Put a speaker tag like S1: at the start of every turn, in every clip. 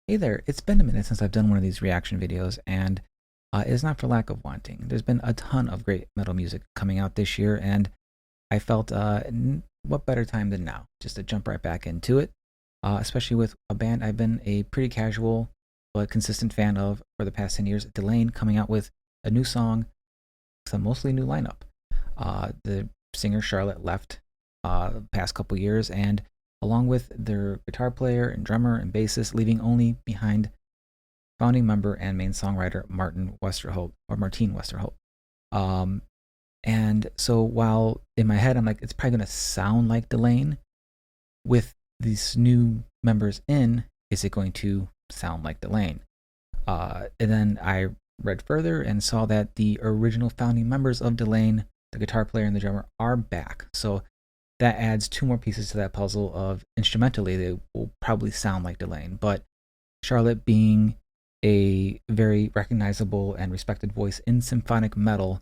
S1: Hey there, it's been a minute since I've done one of these reaction videos, and it's not for lack of wanting. There's been a ton of great metal music coming out this year, and I felt what better time than now just to jump right back into it, especially with a band I've been a pretty casual but consistent fan of for the past 10 years, DELAIN, coming out with a new song, some mostly new lineup. The singer Charlotte left the past couple years, and along with their guitar player and drummer and bassist, leaving only behind founding member and main songwriter Martijn Westerholt. And so while in my head I'm like, it's probably gonna sound like DELAIN, with these new members in, is it going to sound like DELAIN? And then I read further and saw that the original founding members of DELAIN, the guitar player and the drummer, are back. So that adds two more pieces to that puzzle of instrumentally they will probably sound like DELAIN, but Charlotte being a very recognizable and respected voice in symphonic metal,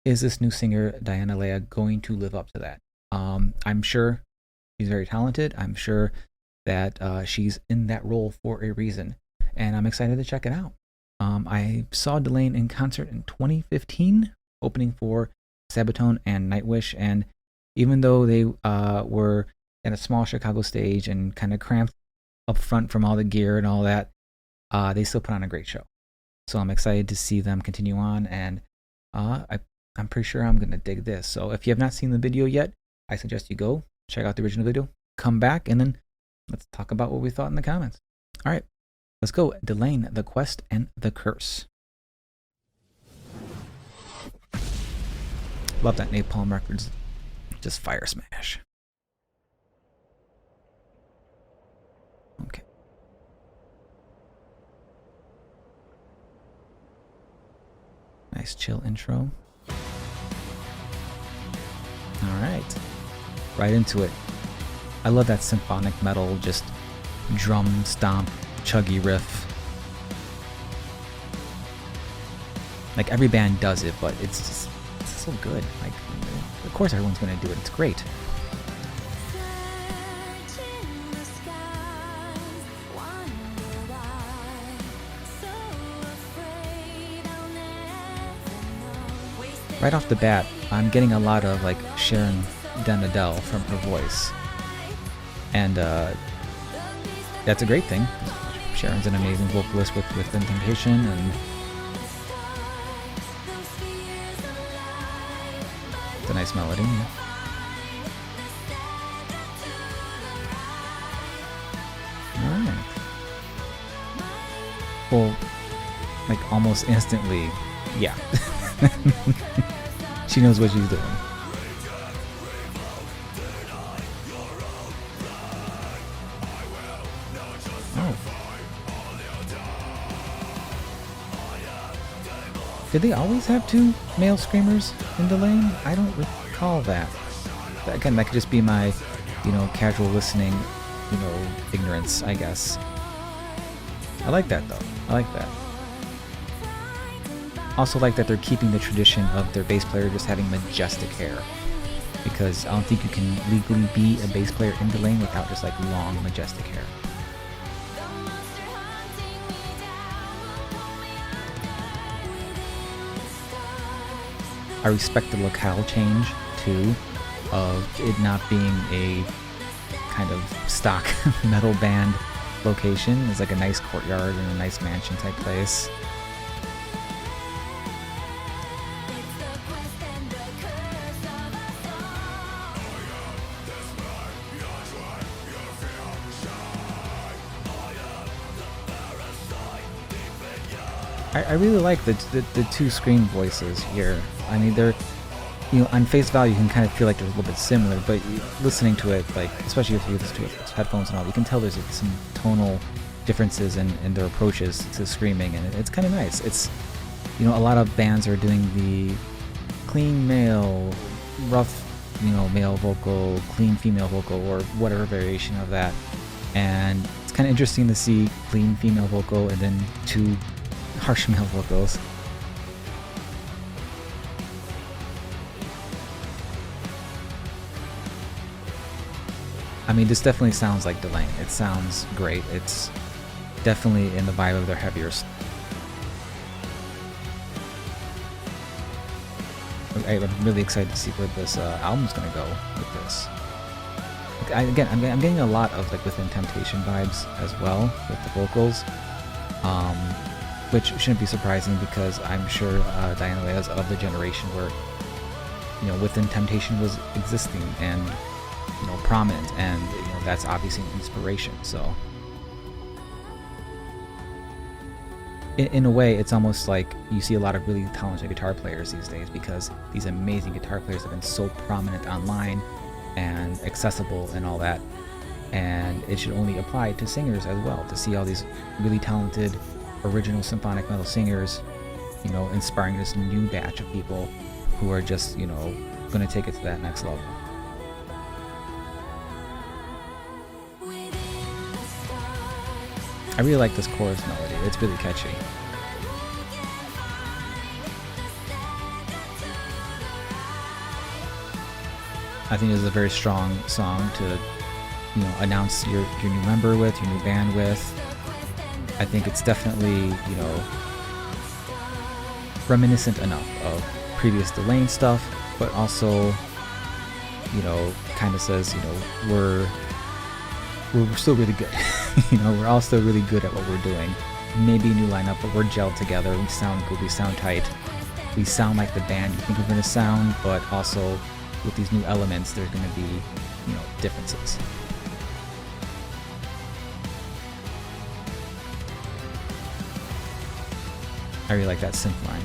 S1: is this new singer Diana Leah going to live up to that? I'm sure she's very talented. I'm sure that she's in that role for a reason, and I'm excited to check it out. I saw DELAIN in concert in 2015, opening for Sabaton and Nightwish, and even though they were at a small Chicago stage and kind of cramped up front from all the gear and all that, they still put on a great show. So I'm excited to see them continue on, and I'm pretty sure I'm going to dig this. So if you have not seen the video yet, I suggest you go check out the original video, come back, and then let's talk about what we thought in the comments. All right, let's go. DELAIN, The Quest and the Curse. Love that Napalm Records. Just fire smash. Okay. Nice chill intro. Alright. Right into it. I love that symphonic metal, just drum stomp, chuggy riff. Like every band does it, but it's so good. Like, of course everyone's gonna do it. It's great. Right off the bat, I'm getting a lot of like Sharon Den Adele from her voice, and that's a great thing. Sharon's an amazing vocalist with Temptation, and it's a nice melody. Alright. Well, like almost instantly, yeah. She knows what she's doing. Oh. Did they always have two male screamers in DELAIN? I don't recall that. Again, that could just be my, casual listening, ignorance, I guess. I like that though. I like that. Also like that they're keeping the tradition of their bass player just having majestic hair, because I don't think you can legally be a bass player in DELAIN without just like long majestic hair. I respect the locale change too, of it not being a kind of stock metal band location. It's like a nice courtyard and a nice mansion type place. I really like the two scream voices here. I mean, they're, on face value, you can kind of feel like they're a little bit similar, but listening to it, like, especially if you listen to it with headphones and all, you can tell there's some tonal differences in their approaches to screaming, and it's kind of nice. It's, a lot of bands are doing the clean male, rough, male vocal, clean female vocal, or whatever variation of that, and it's kind of interesting to see clean female vocal and then two harsh male vocals. I mean, this definitely sounds like DELAIN. It sounds great. It's definitely in the vibe of their heavier. I'm really excited to see where this album's gonna go with this. I'm getting a lot of like Within Temptation vibes as well with the vocals, which shouldn't be surprising because I'm sure Diana Leah is of the generation where, you know, Within Temptation was existing and, you know, prominent, and, you know, that's obviously an inspiration. So in a way, it's almost like you see a lot of really talented guitar players these days because these amazing guitar players have been so prominent online and accessible and all that, and it should only apply to singers as well, to see all these really talented original symphonic metal singers, you know, inspiring this new batch of people who are just, you know, going to take it to that next level. I really like this chorus melody. It's really catchy. I think this is a very strong song to, you know, announce your new member with, your new band with. I think it's definitely, you know, reminiscent enough of previous DELAIN stuff, but also, you know, kind of says, you know, we're still really good. You know, we're all still really good at what we're doing. Maybe a new lineup, but we're gelled together. We sound good. We sound tight. We sound like the band you think we're going to sound, but also with these new elements, there's going to be, you know, differences. I really like that synth line.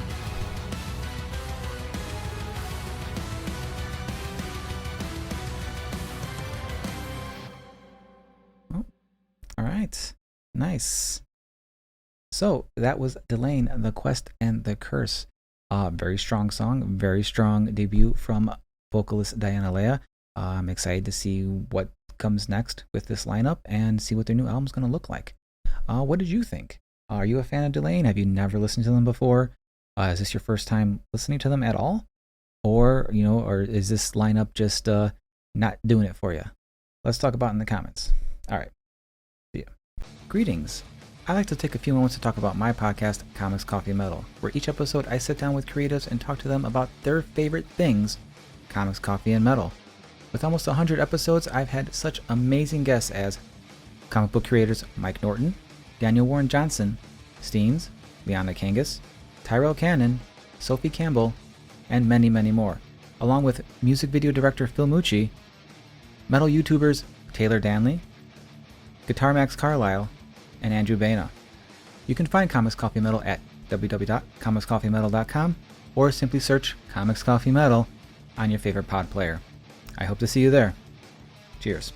S1: Oh, all right. Nice. So that was DELAIN, The Quest and the Curse. Very strong song, very strong debut from vocalist Diana Leah. I'm excited to see what comes next with this lineup and see what their new album's going to look like. What did you think? Are you a fan of DELAIN? Have you never listened to them before? Is this your first time listening to them at all? Or, you know, or is this lineup just not doing it for you? Let's talk about it in the comments. All right. See ya. Greetings. I like to take a few moments to talk about my podcast, Comics, Coffee, Metal, where each episode I sit down with creatives and talk to them about their favorite things, comics, coffee, and metal. With almost 100 episodes, I've had such amazing guests as comic book creators Mike Norton, Daniel Warren Johnson, Steens, Liana Kangas, Tyrell Cannon, Sophie Campbell, and many, many more, along with music video director Phil Mucci, metal YouTubers Taylor Danley, Guitar Max Carlisle, and Andrew Baina. You can find Comics Coffee Metal at www.comicscoffeemetal.com or simply search Comics Coffee Metal on your favorite pod player. I hope to see you there. Cheers.